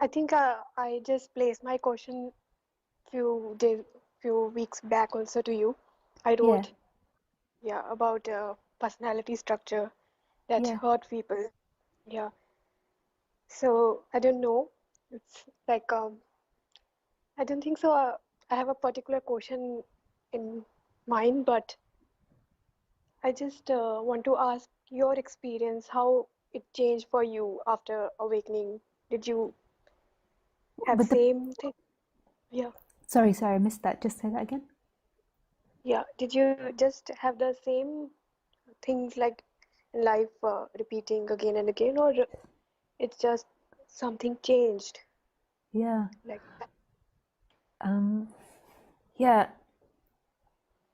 I think I just placed my question few weeks back also to you. I Yeah, wrote, yeah, about personality structure that yeah. hurt people. Yeah. So I don't know. It's like I don't think so. I have a particular question in mind, but I just want to ask your experience, how it changed for you after awakening. Did you have But the same thing? Yeah. sorry, I missed that. Just say that again. Yeah. Did you just have the same things like in life repeating again and again, or it's just something changed Yeah. like that? Um, yeah.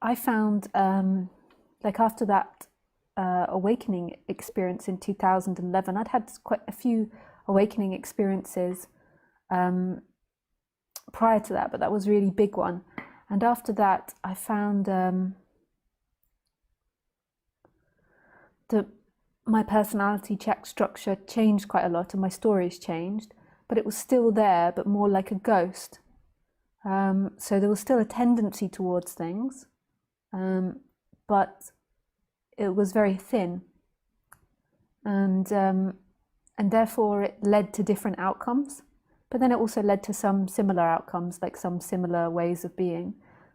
I found like after that awakening experience in 2011, I'd had quite a few awakening experiences prior to that, but that was a really big one. And after that, I found that my personality check structure changed quite a lot and my stories changed, but it was still there, but more like a ghost. So there was still a tendency towards things, but it was very thin, and therefore it led to different outcomes. But then it also led to some similar outcomes, like some similar ways of being.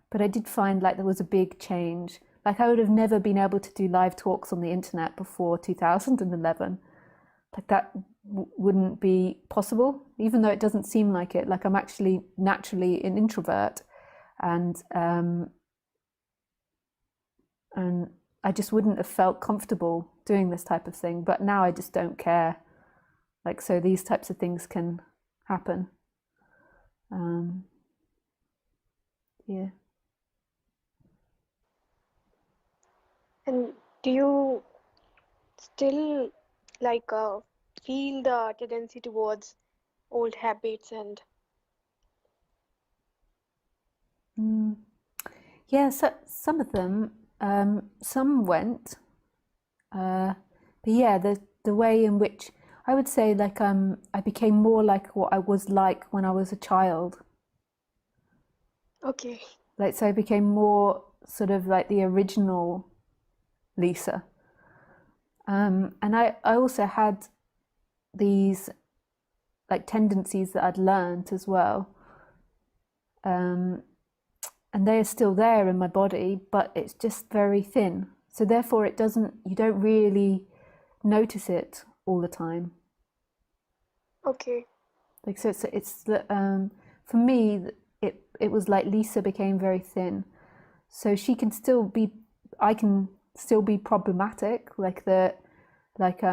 But I did find like there was a big change. Like I would have never been able to do live talks on the internet before 2011. Like that wouldn't be possible, even though it doesn't seem like it. Like I'm actually naturally an introvert, and and I just wouldn't have felt comfortable doing this type of thing. But now I just don't care. Like, so these types of things can happen. Um, yeah. And do you still like feel the tendency towards old habits and Yeah, so some of them, some went, but yeah, the way in which I would say like I became more like what I was like when I was a child. okay, Like so, I became more sort of like the original Lisa, and I also had these like tendencies that I'd learned as well, and they are still there in my body, but it's just very thin. So therefore, it doesn't. You don't really notice it all the time. okay, Like so, it's for me, it was like Lisa became very thin, so she can still be. I can still be problematic, like the like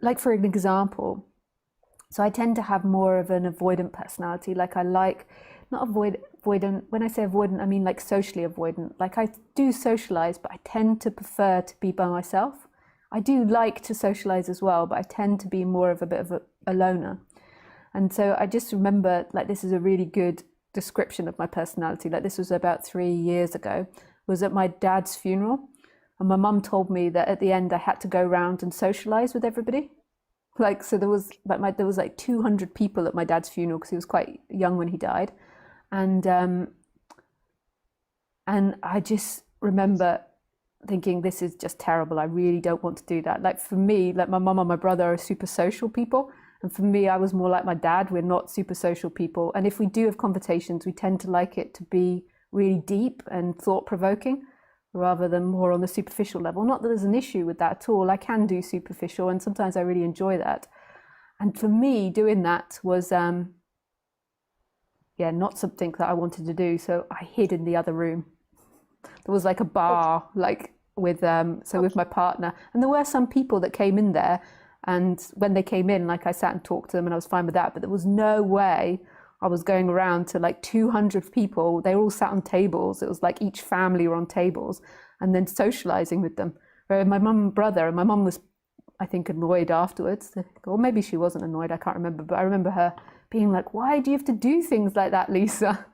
like for an example. So I tend to have more of an avoidant personality. Like I like not avoidant. When I say avoidant, I mean like socially avoidant. Like I do socialize, but I tend to prefer to be by myself. I do like to socialize as well, but I tend to be more of a bit of a loner. And so I just remember like this is a really good description of my personality. Like this was about 3 years ago. Was at my dad's funeral, and my mum told me that at the end I had to go around and socialize with everybody. Like so there was like 200 people at my dad's funeral because he was quite young when he died, and I just remember thinking this is just terrible. I really don't want to do that. Like for me, like my mum and my brother are super social people, and for me I was more like my dad. We're not super social people, and if we do have conversations we tend to like it to be really deep and thought provoking rather than more on the superficial level. Not that there's an issue with that at all. I can do superficial and sometimes I really enjoy that. And for me, doing that was, yeah, not something that I wanted to do. So I hid in the other room. There was like a okay, bar, like with okay, my partner, and there were some people that came in there. And when they came in, like I sat and talked to them, and I was fine with that. But there was no way I was going around to like 200 people. They were all sat on tables. It was like each family were on tables, and then socializing with them. Where my mum and brother, and my mum was, I think, annoyed afterwards, or maybe she wasn't annoyed. I can't remember, but I remember her being like, "Why do you have to do things like that, Lisa?"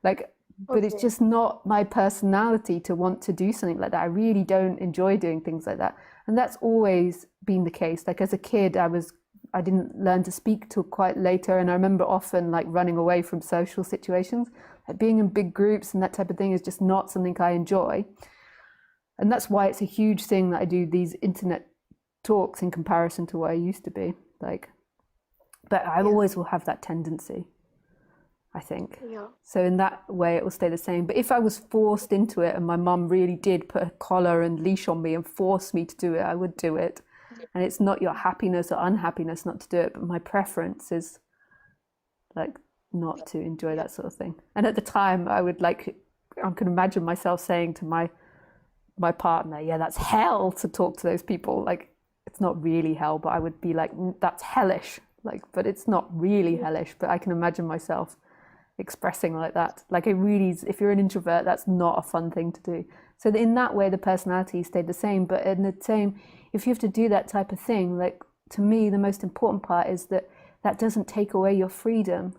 Like, but it's okay, just not my personality to want to do something like that. I really don't enjoy doing things like that. And that's always been the case. Like as a kid, I didn't learn to speak till quite later, and I remember often like running away from social situations. Like being in big groups and that type of thing is just not something I enjoy. And that's why it's a huge thing that I do these internet talks in comparison to what I used to be. Like, but I always will have that tendency, I think. Yeah. So in that way, it will stay the same. But if I was forced into it and my mum really did put a collar and leash on me and force me to do it, I would do it. And it's not your happiness or unhappiness not to do it, but my preference is like not to enjoy that sort of thing. And at the time, I can imagine myself saying to my partner, yeah, that's hell to talk to those people. Like, it's not really hell, but I would be like, that's hellish. Like, but it's not really hellish, but I can imagine myself expressing like that. Like, it really, if you're an introvert, that's not a fun thing to do. So in that way, the personality stayed the same. But in the same, if you have to do that type of thing, like, to me, the most important part is that that doesn't take away your freedom.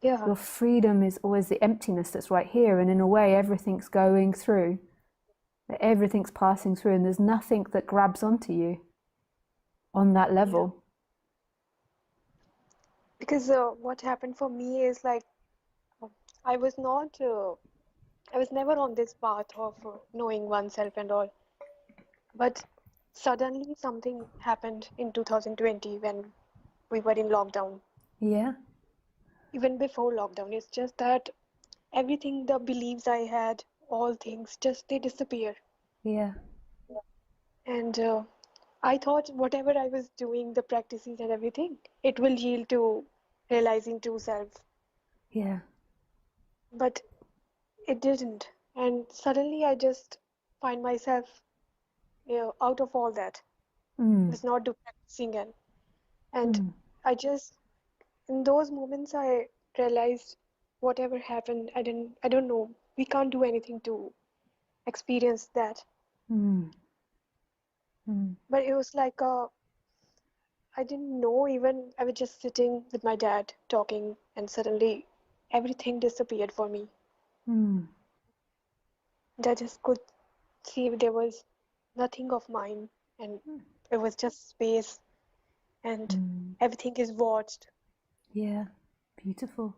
Yeah. Your freedom is always the emptiness that's right here. And in a way, everything's going through. Everything's passing through, and there's nothing that grabs onto you on that level. Because what happened for me is like I was not, I was never on this path of knowing oneself and all. But suddenly something happened in 2020 when we were in lockdown. Yeah. Even before lockdown, it's just that everything, the beliefs I had, all things, just they disappear. Yeah. And I thought whatever I was doing, the practices and everything, it will yield to realizing true self. Yeah. But it didn't. And suddenly I just find myself, out of all that. I was not doing practicing and I just in those moments I realized whatever happened, I don't know. We can't do anything to experience that. But it was like I didn't know even I was just sitting with my dad talking and suddenly everything disappeared for me. And I just could see there was nothing of mine and it was just space and everything is watched. Yeah. Beautiful.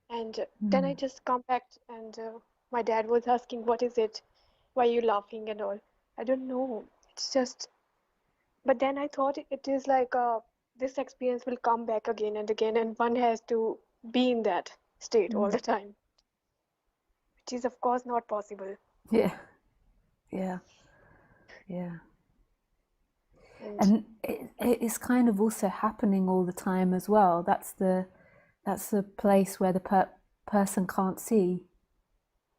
And then I just come back and my dad was asking, what is it? Why are you laughing and all? I don't know. It's just, but then I thought it is like this experience will come back again and again, and one has to be in that state all the time, which is, of course, not possible. Yeah. Yeah. Yeah. And And it's kind of also happening all the time as well. That's the place where the person can't see.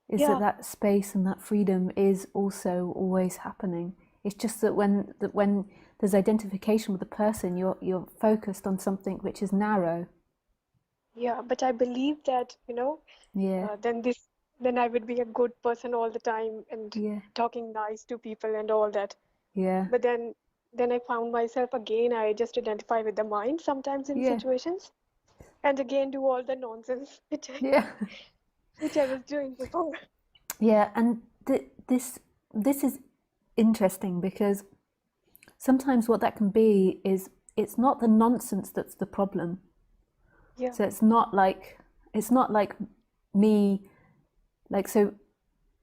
Is yeah, that space and that freedom is also always happening. It's just that when there's identification with the person, you're focused on something which is narrow. yeah, but I believe that, Yeah. then I would be a good person all the time and Yeah. talking nice to people and all that. Yeah. But then I found myself again, I just identify with the mind sometimes in Yeah. situations and again do all the nonsense Yeah. which I was doing before. Yeah. And this is interesting because sometimes what that can be is it's not the nonsense that's the problem. Yeah, So it's not like me, like, so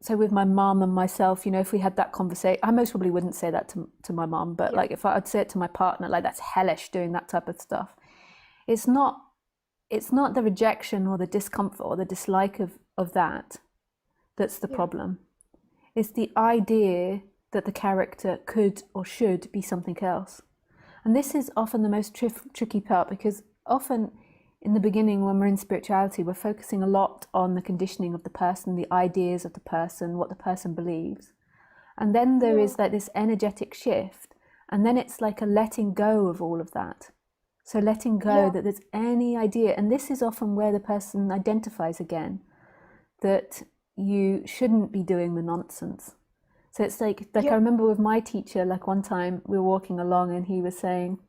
with my mum and myself, if we had that conversation, I most probably wouldn't say that to my mum, but yeah, like if I'd say it to my partner, like, that's hellish doing that type of stuff. It's not the rejection or the discomfort or the dislike of that that's the yeah, problem. It's the idea that the character could or should be something else. And this is often the most tricky part, because often in the beginning, when we're in spirituality, we're focusing a lot on the conditioning of the person, the ideas of the person, what the person believes. And then there yeah, is like this energetic shift, and then it's like a letting go of all of that. So letting go yeah, that there's any idea, and this is often where the person identifies again, that you shouldn't be doing the nonsense. So it's like I yeah, remember with my teacher, like one time we were walking along and he was saying,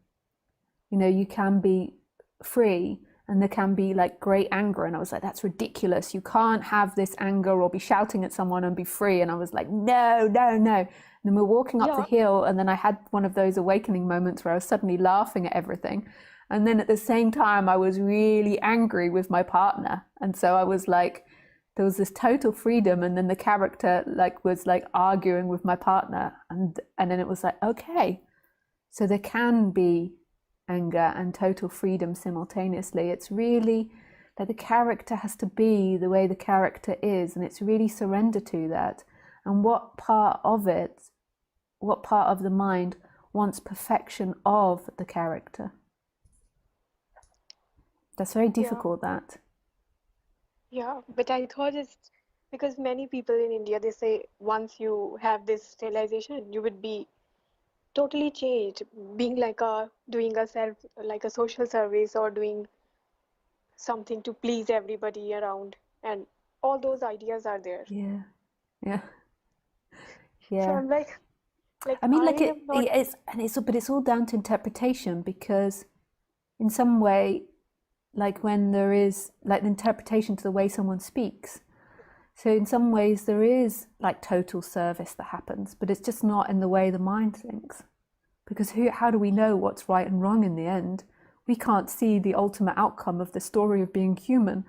you can be free and there can be like great anger, and I was like, that's ridiculous, you can't have this anger or be shouting at someone and be free. And I was like, no, no, no. And then we're walking up the Yeah, hill, and then I had one of those awakening moments where I was suddenly laughing at everything, and then at the same time I was really angry with my partner. And so I was like, there was this total freedom, and then the character like was like arguing with my partner, and then it was like, okay, so there can be anger and total freedom simultaneously. It's really that the character has to be the way the character is, and it's really surrender to that. And what part of it, what part of the mind wants perfection of the character? That's very yeah, difficult, that. yeah. But I thought it's because many people in India, they say once you have this realization, you would be totally changed, being like a doing a self like a social service or doing something to please everybody around, and all those ideas are there. Yeah, yeah, So yeah. I'm like I mean, I like am not. but it's all down to interpretation, because in some way, like when there is like the interpretation to the way someone speaks. So in some ways there is like total service that happens, but it's just not in the way the mind thinks. Because how do we know what's right and wrong in the end? We can't see the ultimate outcome of the story of being human.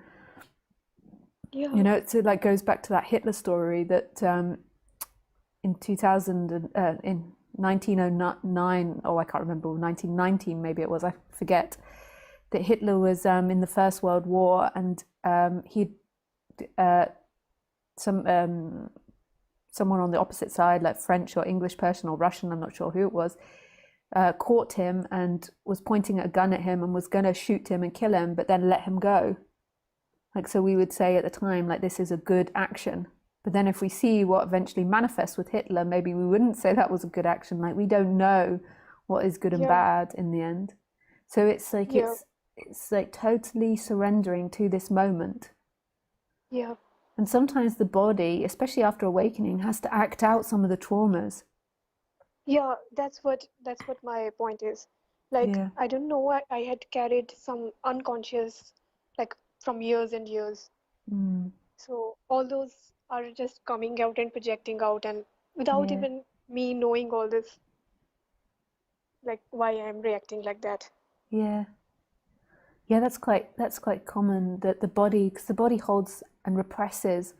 Yeah, You know, it like goes back to that Hitler story that in 2000 in 1909, oh I can't remember, 1919 maybe it was, I forget, that Hitler was in the First World War, and he some someone on the opposite side, like French or English person or Russian, I'm not sure who it was, caught him and was pointing a gun at him and was going to shoot him and kill him, but then let him go. Like, so we would say at the time, like, this is a good action. But then if we see what eventually manifests with Hitler, maybe we wouldn't say that was a good action. Like, we don't know what is good and yeah, bad in the end. So it's like yeah, it's like totally surrendering to this moment. yeah, And sometimes the body, especially after awakening, has to act out some of the traumas. yeah. That's what my point is. Like Yeah. I don't know, I had carried some unconscious, like from years and years. Mm. So all those are just coming out and projecting out, and without Yeah. even me knowing all this, like why I'm reacting like that. Yeah. Yeah, that's quite common, that the body, because the body holds and represses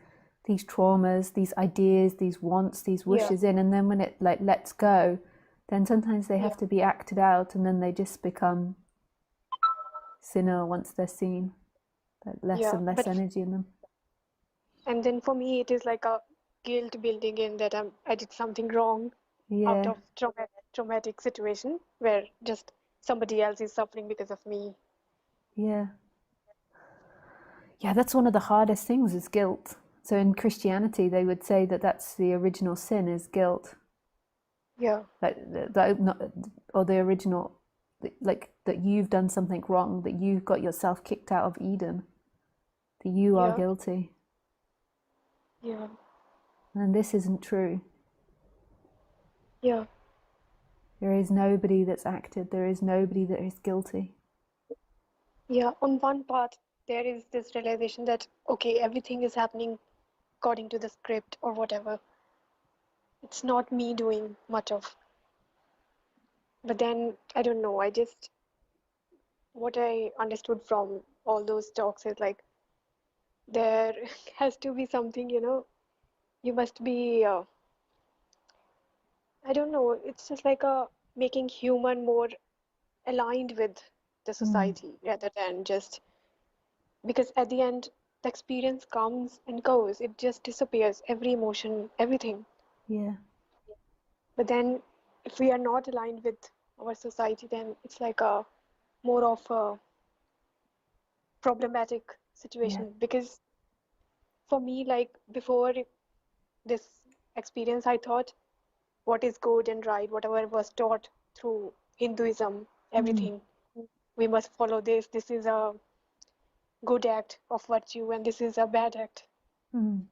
these traumas, these ideas, these wants, these Yeah, wishes in, and then when it like lets go, then sometimes they have yeah, to be acted out, and then they just become thinner once they're seen, like less yeah. and less But energy in them. and then for me, it is like a guilt building in that I did something wrong out Yeah, of traumatic situation where just somebody else is suffering because of me. yeah, yeah. That's one of the hardest things, is guilt. So in Christianity, they would say that that's the original sin, is guilt. Yeah, Like not, or the original, like that you've done something wrong, that you've got yourself kicked out of Eden, that you are yeah, guilty. yeah, And this isn't true. yeah, There is nobody that's acted, there is nobody that is guilty. yeah. On one part, there is this realization that okay, everything is happening according to the script or whatever. It's not me doing much of. But then I don't know. I just what I understood from all those talks is like there has to be something, you must be, I don't know, it's just like a making human more aligned with the Mm, society rather than just because at the end the experience comes and goes, it just disappears, every emotion, everything. yeah. But then if we are not aligned with our society, then it's like a more of a problematic Yeah. situation because for me, like before this experience, I thought what is good and right, whatever was taught through Hinduism, Mm, everything. We must follow this. This is a good act of virtue, and this is a bad act. mm,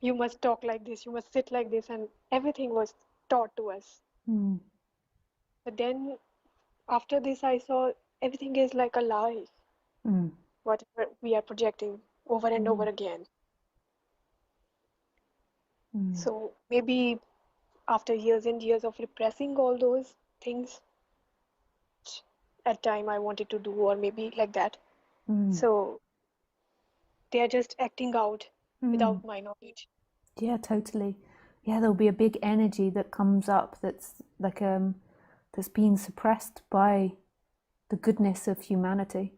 You must talk like this, you must sit like this, and everything was taught to us. mm, But then after this, I saw everything is like a lie, Mm. whatever we are projecting over and over Mm. again. Mm. So maybe after years and years of repressing all those things at time I wanted to do, or maybe like that. Mm. So they are just acting out Mm. without my knowledge. Yeah, totally. Yeah, there'll be a big energy that comes up that's like that's being suppressed by the goodness of humanity.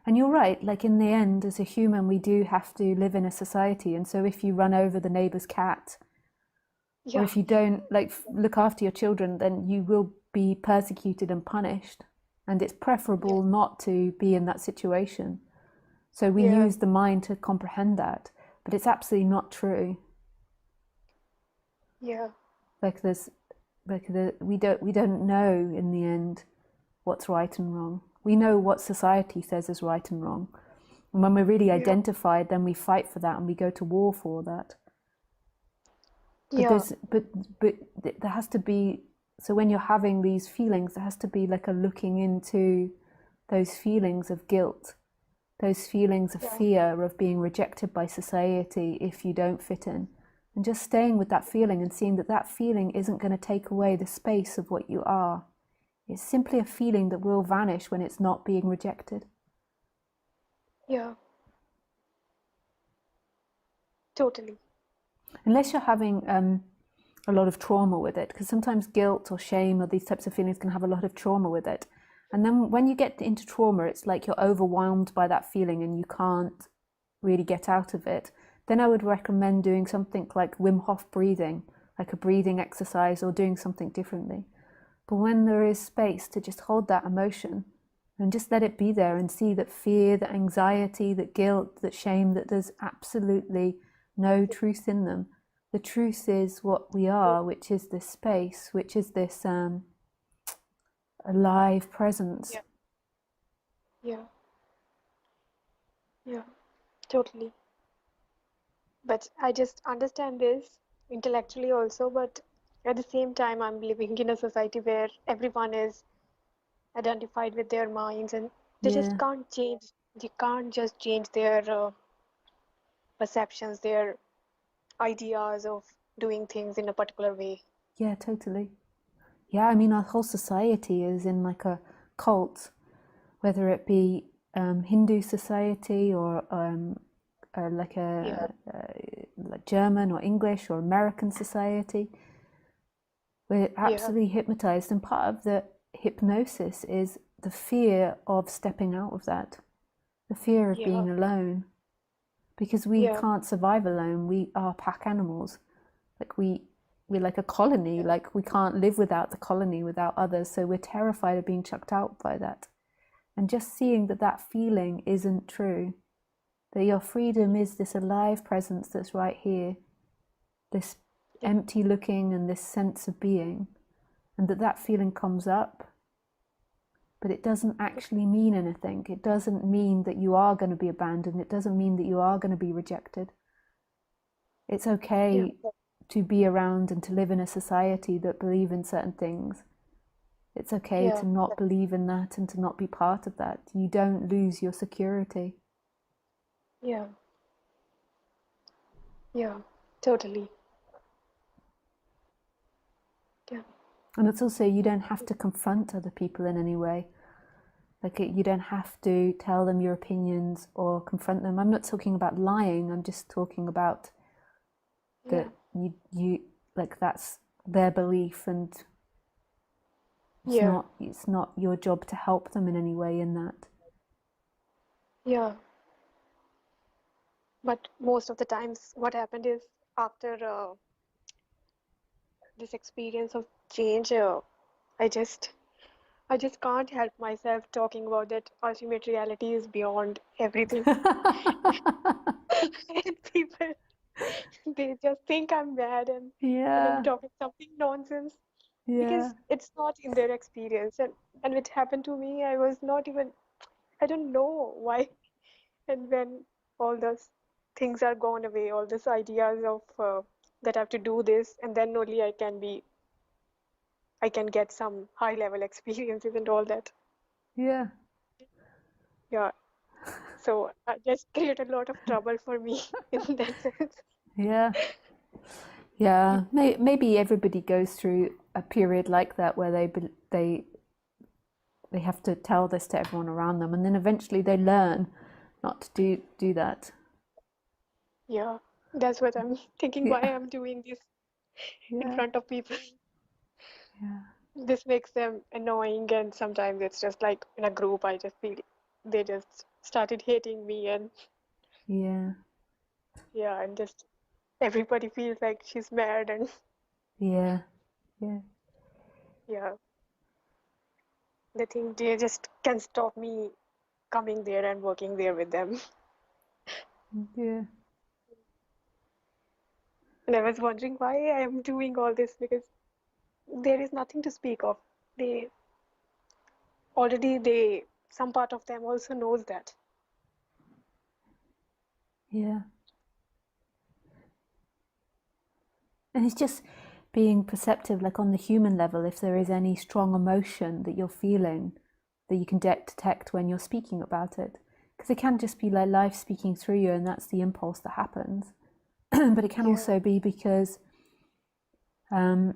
And you're right, like in the end, as a human, we do have to live in a society. And so if you run over the neighbor's cat, or Yeah, if you don't like look after your children, then you will be persecuted and punished. And it's yeah, preferable not to be in that situation. So we yeah, use the mind to comprehend that, but it's absolutely not true. yeah, Like there's we don't know in the end what's right and wrong. We know what society says is right and wrong. And when we're really yeah, identified, then we fight for that and we go to war for that. But yeah, there's but there has to be, so when you're having these feelings, there has to be like a looking into those feelings of guilt, those feelings of yeah, fear of being rejected by society if you don't fit in, and just staying with that feeling and seeing that that feeling isn't going to take away the space of what you are. It's simply a feeling that will vanish when it's not being rejected. yeah, totally. Unless you're having a lot of trauma with it, because sometimes guilt or shame or these types of feelings can have a lot of trauma with it. And then when you get into trauma, it's like you're overwhelmed by that feeling and you can't really get out of it. Then I would recommend doing something like Wim Hof breathing, like a breathing exercise, or doing something differently. But when there is space to just hold that emotion and just let it be there and see that fear, that anxiety, that guilt, that shame, that there's absolutely no truth in them. The truth is what we are, which is this space, which is this alive presence. Yeah, yeah, yeah, totally. But I just understand this intellectually also, but at the same time, I'm living in a society where everyone is identified with their minds and they just Yeah, can't change. They can't just change their perceptions, their ideas of doing things in a particular way. yeah, totally. Yeah, I mean, our whole society is in like a cult, whether it be Hindu society or like Yeah, like German or English or American society. We're yeah, absolutely hypnotized, and part of the hypnosis is the fear of stepping out of that, the fear of yeah, being alone, because we yeah, can't survive alone. We are pack animals. Like we're like a colony. yeah, Like we can't live without the colony, without others. So we're terrified of being chucked out by that. And just seeing that that feeling isn't true, that your freedom is this alive presence that's right here, this yeah, empty looking and this sense of being, and that that feeling comes up, but it doesn't actually mean anything. It doesn't mean that you are going to be abandoned. It doesn't mean that you are going to be rejected. It's yeah, okay to be around and to live in a society that believe in certain things. It's okay yeah, to not believe in that and to not be part of that. You don't lose your security. yeah, yeah, totally. Yeah, And it's also, you don't have to confront other people in any way. Like, you don't have to tell them your opinions or confront them. I'm not talking about lying. I'm just talking about yeah, that you like that's their belief, and yeah, it's not your job to help them in any way in that. yeah. But most of the times, what happened is after this experience of change, I just I just can't help myself talking about that ultimate reality is beyond everything. And people, they just think I'm bad and I'm Yeah, talking something nonsense yeah, because it's not in their experience. And it happened to me, I was not even, I don't know why. And when all those things are gone away, all these ideas of that I have to do this, and then only I can get some high level experiences and all that. yeah. Yeah. So just create a lot of trouble for me in that sense. Yeah. Yeah. Maybe everybody goes through a period like that where they have to tell this to everyone around them, and then eventually they learn not to do that. Yeah. That's what I'm thinking why Yeah. I'm doing this in Yeah. front of people. Yeah. This makes them annoying, and sometimes it's just like in a group, I just feel they just started hating me, and Yeah. yeah, and just everybody feels like she's mad, and Yeah. Yeah. yeah, they think they just can stop me coming there and working there with them. Yeah. And I was wondering why I am doing all this because there is nothing to speak of. They already they some part of them also knows that. Yeah. And it's just being perceptive, like on the human level, if there is any strong emotion that you're feeling that you can detect when you're speaking about it. Because it can just be like life speaking through you, and that's the impulse that happens. But it can Yeah. also be because um,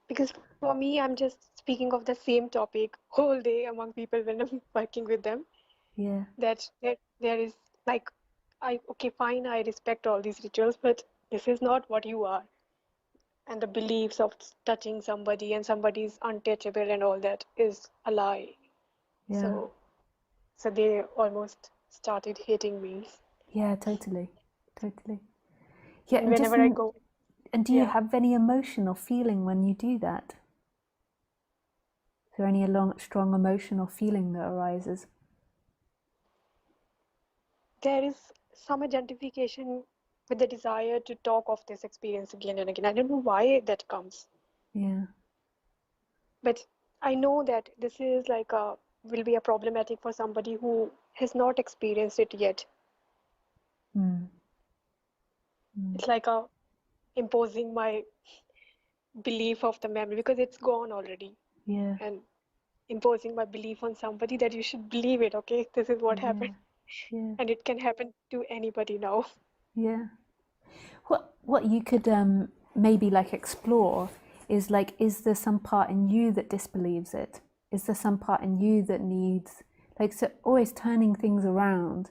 Because for me, I'm just speaking of the same topic whole day among people when I'm working with them. yeah, That there is like, I okay, fine, I respect all these rituals, but this is not what you are. And the beliefs of touching somebody and somebody's untouchable and all that is a lie. yeah, So, so they almost started hating me. yeah, totally, totally. Yeah, And and whenever I go, do you yeah, have any emotion or feeling when you do that? Is there any strong emotion or feeling that arises? there is some identification with the desire to talk of this experience again and again. I don't know why that comes, Yeah. but I know that this is like a will be a problematic for somebody who has not experienced it yet. Mm. Mm. It's like a imposing my belief of the memory because it's gone already, Yeah. and imposing my belief on somebody that you should believe it. Okay, this is what happened, Yeah. Yeah. and it can happen to anybody now. Yeah. What you could maybe like explore is like, is there some part in you that disbelieves it? Is there some part in you that needs, like, so always turning things around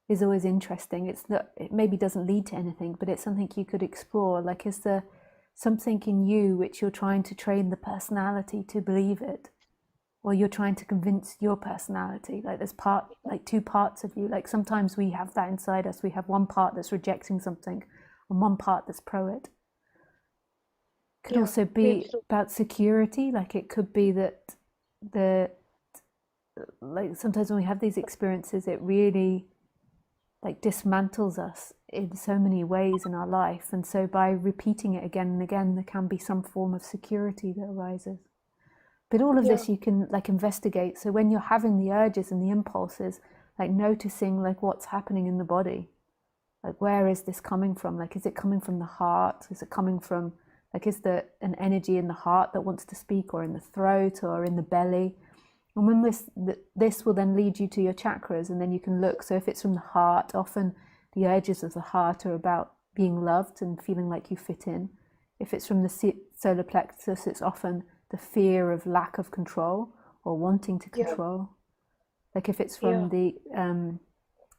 is always interesting. It's that it maybe doesn't lead to anything, but it's something you could explore. Like, is there something in you which you're trying to train the personality to believe it? Or you're trying to convince your personality, like there's like two parts of you. Like sometimes we have that inside us. We have one part that's rejecting something and one part that's pro it. Could Yeah, also very be true. about security. Like it could be that the like sometimes when we have these experiences, it really like dismantles us in so many ways in our life. And so by repeating it again and again, there can be some form of security that arises. But all of Yeah, this you can like investigate. So when you're having the urges and the impulses, like noticing like what's happening in the body, like where is this coming from? Like, is it coming from the heart? Is it coming from like, is there an energy in the heart that wants to speak, or in the throat, or in the belly? And when this will then lead you to your chakras, and then you can look. So if it's from the heart, often the urges of the heart are about being loved and feeling like you fit in. If it's from the solar plexus, it's often the fear of lack of control or wanting to yeah, control. Like if it's yeah, from the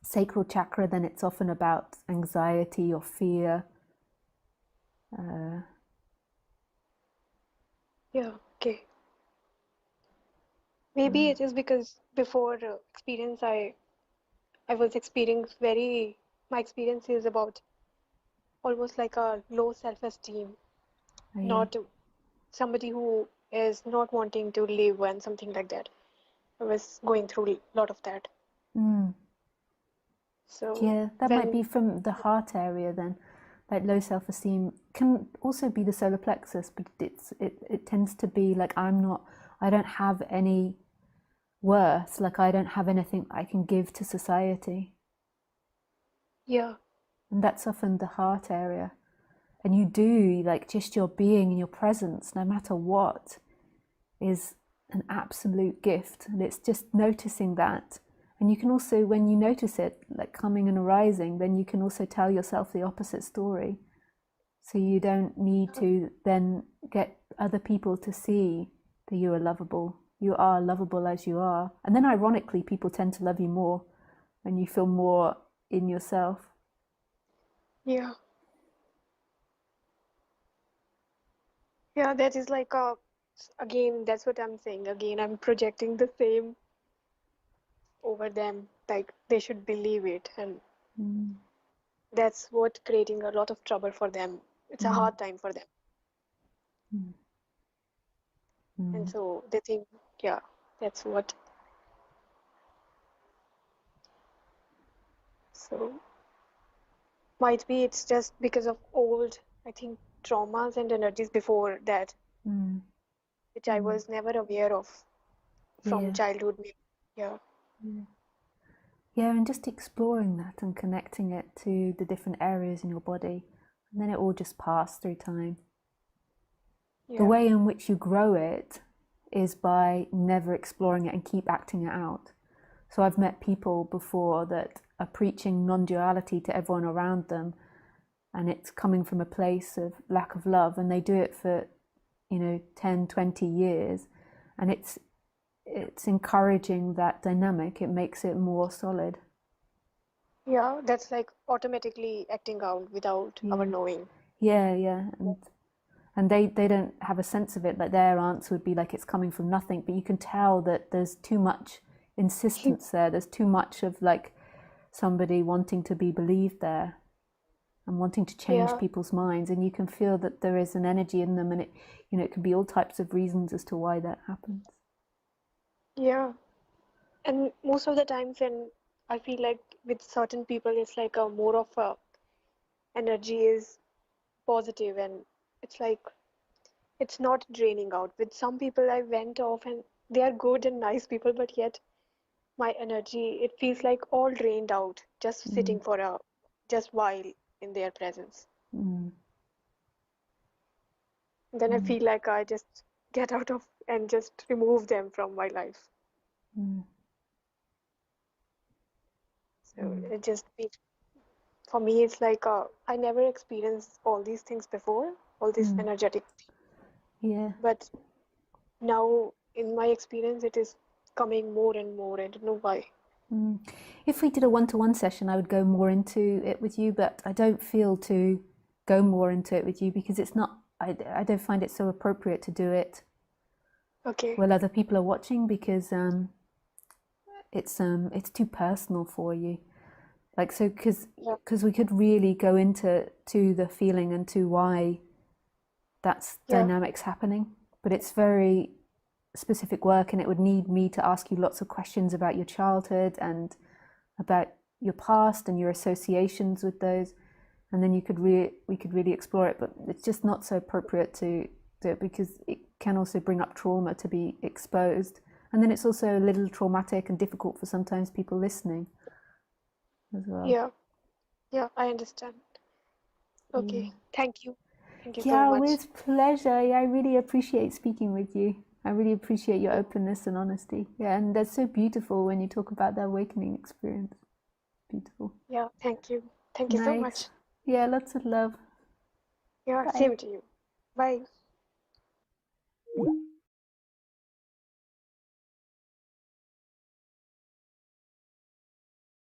sacral chakra, then it's often about anxiety or fear. Uh, yeah. Okay. Maybe it is because before experience, I was experiencing very my experience is about almost like a low self-esteem, oh yeah. not somebody who is not wanting to live and something like that. I was going through a lot of that. Mm. So Yeah, that might when be from the heart area then. Like low self-esteem can also be the solar plexus, but it tends to be like I don't have any worth, like I don't have anything I can give to society. yeah, And that's often the heart area. And you do, like just your being and your presence, no matter what, is an absolute gift, and it's just noticing that. And you can also, when you notice it like coming and arising, then you can also tell yourself the opposite story. So you don't need to then get other people to see that you are lovable. You are lovable as you are. And then ironically, people tend to love you more when you feel more in yourself. Yeah. Yeah, that is like again, that's what I'm saying. Again, I'm projecting the same over them. Like they should believe it, and Mm. that's what creating a lot of trouble for them. It's a Mm. hard time for them. Mm. And Mm. so they think, yeah, that's what. So might be it's just because of old, I think, traumas and energies before that, Mm. which I was never aware of from Yeah. childhood. Yeah, Yeah. Yeah, and just exploring that and connecting it to the different areas in your body. And then it all just passed through time. The yeah, way in which you grow it is by never exploring it and keep acting it out. So I've met people before that are preaching non-duality to everyone around them, and it's coming from a place of lack of love, and they do it for 10, 20 years, and it's encouraging that dynamic. It makes it more solid. yeah. That's like automatically acting out without our Yeah, knowing. yeah, and they don't have a sense of it. Like their answer would be like it's coming from nothing, but you can tell that there's too much insistence there. There's too much of like somebody wanting to be believed there and wanting to change Yeah, people's minds, and you can feel that there is an energy in them, and it can be all types of reasons as to why that happens. yeah. And most of the times, and I feel like with certain people, it's like a more of a energy is positive, and it's like it's not draining out. With some people, I went off, and they are good and nice people, but yet my energy, it feels like all drained out just Mm, sitting for a just while in their presence. mm, Then I mm, feel like I just get out of and just remove them from my life. mm, So mm. it just for me, it's like I never experienced all these things before, all this Mm. energetic, Yeah. but now in my experience, it is coming more and more. I don't know why. Mm. If we did a one-to-one session, I would go more into it with you, but I don't feel to go more into it with you because it's not. I don't find it so appropriate to do it Okay. while other people are watching because it's too personal for you. Like so, Yeah. because we could really go into the feeling and to why that's Yeah. dynamics happening, but it's very specific work, and it would need me to ask you lots of questions about your childhood and about your past and your associations with those, and then we could really explore it. But it's just not so appropriate to do it because it can also bring up trauma to be exposed, and then it's also a little traumatic and difficult for sometimes people listening as well. Yeah. Yeah. I understand. Okay. Yeah. Thank you. Thank you so Yeah, much. with pleasure. Yeah, I really appreciate speaking with you. I really appreciate your Yeah. openness and honesty. Yeah, and that's so beautiful when you talk about the awakening experience. Beautiful. Yeah. Thank you. Thank you so Nice. much. Yeah, lots of love. Yeah. Bye. Same to you. Bye.